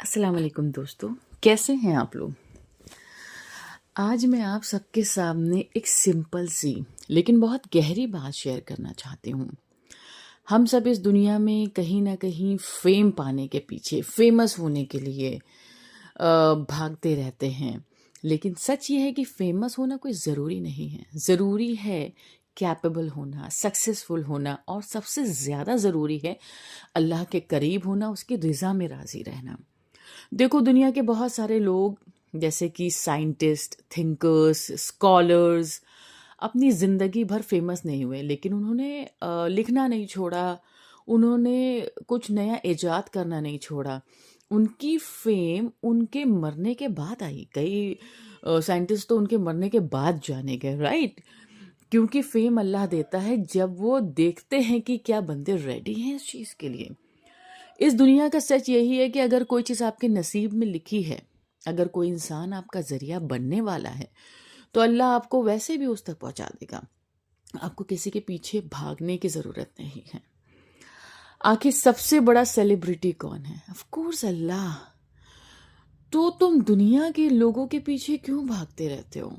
السلام علیکم دوستو، کیسے ہیں آپ لوگ؟ آج میں آپ سب کے سامنے ایک سمپل سی لیکن بہت گہری بات شیئر کرنا چاہتی ہوں۔ ہم سب اس دنیا میں کہیں نہ کہیں فیم پانے کے پیچھے، فیمس ہونے کے لیے بھاگتے رہتے ہیں، لیکن سچ یہ ہے کہ فیمس ہونا کوئی ضروری نہیں ہے۔ ضروری ہے کیپیبل ہونا، سکسیسفل ہونا، اور سب سے زیادہ ضروری ہے اللہ کے قریب ہونا، اس کی رضا میں راضی رہنا۔ دیکھو، دنیا کے بہت سارے لوگ جیسے کہ سائنٹسٹ، تھنکرز، اسکالرز اپنی زندگی بھر فیمس نہیں ہوئے، لیکن انہوں نے لکھنا نہیں چھوڑا، انہوں نے کچھ نیا ایجاد کرنا نہیں چھوڑا۔ ان کی فیم ان کے مرنے کے بعد آئی۔ کئی سائنٹسٹ تو ان کے مرنے کے بعد جانے گئے، رائٹ؟ کیونکہ فیم اللہ دیتا ہے جب وہ دیکھتے ہیں کہ کیا بندے ریڈی ہیں اس چیز کے لیے۔ اس دنیا کا سچ یہی ہے کہ اگر کوئی چیز آپ کے نصیب میں لکھی ہے، اگر کوئی انسان آپ کا ذریعہ بننے والا ہے، تو اللہ آپ کو ویسے بھی اس تک پہنچا دے گا۔ آپ کو کسی کے پیچھے بھاگنے کی ضرورت نہیں ہے۔ آخر سب سے بڑا سیلیبریٹی کون ہے؟ آف کورس اللہ۔ تو تم دنیا کے لوگوں کے پیچھے کیوں بھاگتے رہتے ہو؟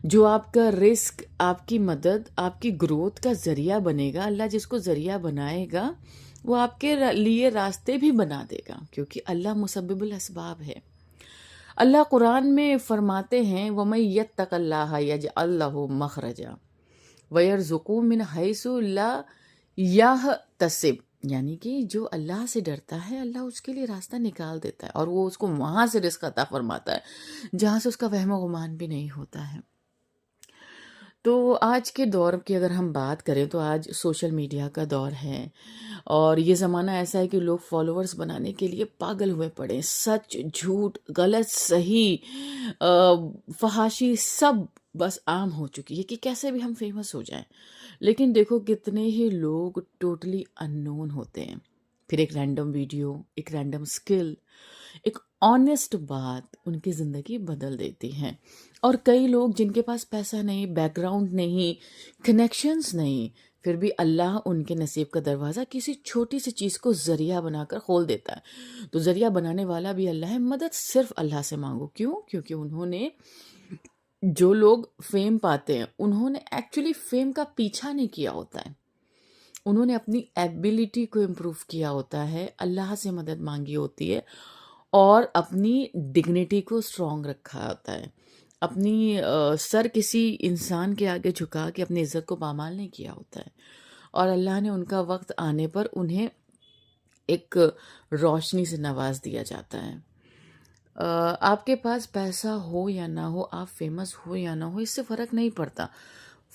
جو آپ کا رزق، آپ کی مدد، آپ کی گروتھ کا ذریعہ بنے گا، اللہ جس کو ذریعہ بنائے گا وہ آپ کے لیے راستے بھی بنا دے گا، کیونکہ اللہ مسبب الاسباب ہے۔ اللہ قرآن میں فرماتے ہیں وَمَن يَتَّقِ اللَّهَ يَجْعَل لَّهُ مَخْرَجًا وَيَرْزُقْهُ مِنْ حَيْثُ لَا يَحْتَسِبُ، یعنی کہ جو اللہ سے ڈرتا ہے اللہ اس کے لیے راستہ نکال دیتا ہے، اور وہ اس کو وہاں سے رزق عطا فرماتا ہے جہاں سے اس کا وہم و گمان بھی نہیں ہوتا ہے۔ تو آج کے دور کی اگر ہم بات کریں تو آج سوشل میڈیا کا دور ہے، اور یہ زمانہ ایسا ہے کہ لوگ فالوورز بنانے کے لیے پاگل ہوئے پڑے ہیں۔ سچ، جھوٹ، غلط، صحیح، فحاشی، سب بس عام ہو چکی ہے کہ کیسے بھی ہم فیمس ہو جائیں۔ لیکن دیکھو کتنے ہی لوگ ٹوٹلی ان نون ہوتے ہیں، پھر ایک رینڈم ویڈیو، ایک رینڈم سکل، ایک آنیسٹ بات ان کی زندگی بدل دیتی ہے۔ اور کئی لوگ جن کے پاس پیسہ نہیں، بیک گراؤنڈ نہیں، کنیکشنز نہیں، پھر بھی اللہ ان کے نصیب کا دروازہ کسی چھوٹی سی چیز کو ذریعہ بنا کر کھول دیتا ہے۔ تو ذریعہ بنانے والا بھی اللہ ہے، مدد صرف اللہ سے مانگو۔ کیوں؟ کیونکہ انہوں نے، جو لوگ فیم پاتے ہیں انہوں نے ایکچولی فیم کا پیچھا نہیں کیا ہوتا ہے، انہوں نے اپنی ایبیلٹی کو امپروو کیا ہوتا ہے، اللہ سے مدد مانگی ہوتی ہے، اور اپنی ڈگنیٹی کو اسٹرانگ رکھا ہوتا ہے، اپنی سر کسی انسان کے آگے جھکا کے اپنی عزت کو پامال نہیں کیا ہوتا ہے، اور اللہ نے ان کا وقت آنے پر انہیں ایک روشنی سے نواز دیا جاتا ہے۔ آپ کے پاس پیسہ ہو یا نہ ہو، آپ فیمس ہو یا نہ ہو، اس سے فرق نہیں پڑتا۔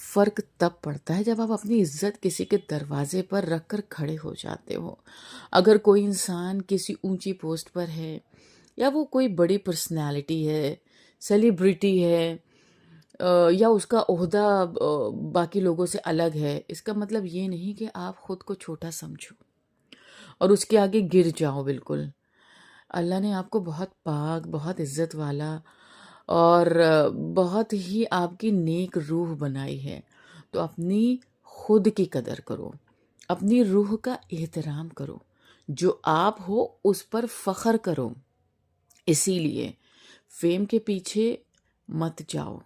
فرق تب پڑتا ہے جب آپ اپنی عزت کسی کے دروازے پر رکھ کر کھڑے ہو جاتے ہو۔ اگر کوئی انسان کسی اونچی پوسٹ پر ہے، یا وہ کوئی بڑی پرسنالٹی ہے، سیلیبریٹی ہے، یا اس کا عہدہ باقی لوگوں سے الگ ہے، اس کا مطلب یہ نہیں کہ آپ خود کو چھوٹا سمجھو اور اس کے آگے گر جاؤ بالکل۔ اللہ نے آپ کو بہت پاک، بہت عزت والا، اور بہت ہی آپ کی نیک روح بنائی ہے۔ تو اپنی خود کی قدر کرو، اپنی روح کا احترام کرو، جو آپ ہو اس پر فخر کرو۔ اسی لیے فیم کے پیچھے مت جاؤ،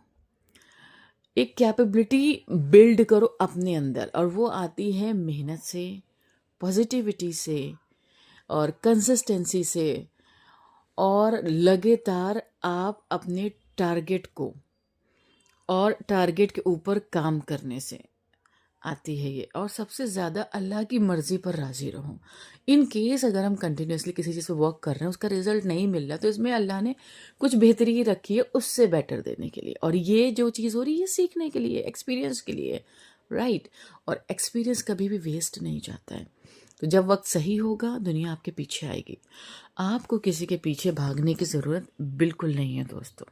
ایک کیپیبلٹی بلڈ کرو اپنے اندر، اور وہ آتی ہے محنت سے، پازیٹیوٹی سے، اور کنسسٹنسی سے، اور لگاتار آپ اپنے ٹارگٹ کو اور ٹارگٹ کے اوپر کام کرنے سے آتی ہے یہ۔ اور سب سے زیادہ اللہ کی مرضی پر راضی رہو۔ ان کیس اگر ہم کنٹینیوسلی کسی چیز پہ ورک کر رہے ہیں، اس کا رزلٹ نہیں مل رہا، تو اس میں اللہ نے کچھ بہتری رکھی ہے اس سے بیٹر دینے کے لیے، اور یہ جو چیز ہو رہی ہے یہ سیکھنے کے لیے، ایکسپیرینس کے لیے، رائٹ؟ اور ایکسپیرینس کبھی بھی ویسٹ نہیں جاتا ہے۔ تو جب وقت صحیح ہوگا دنیا آپ کے پیچھے آئے گی۔ آپ کو کسی کے پیچھے بھاگنے کی ضرورت بالکل نہیں ہے دوستو۔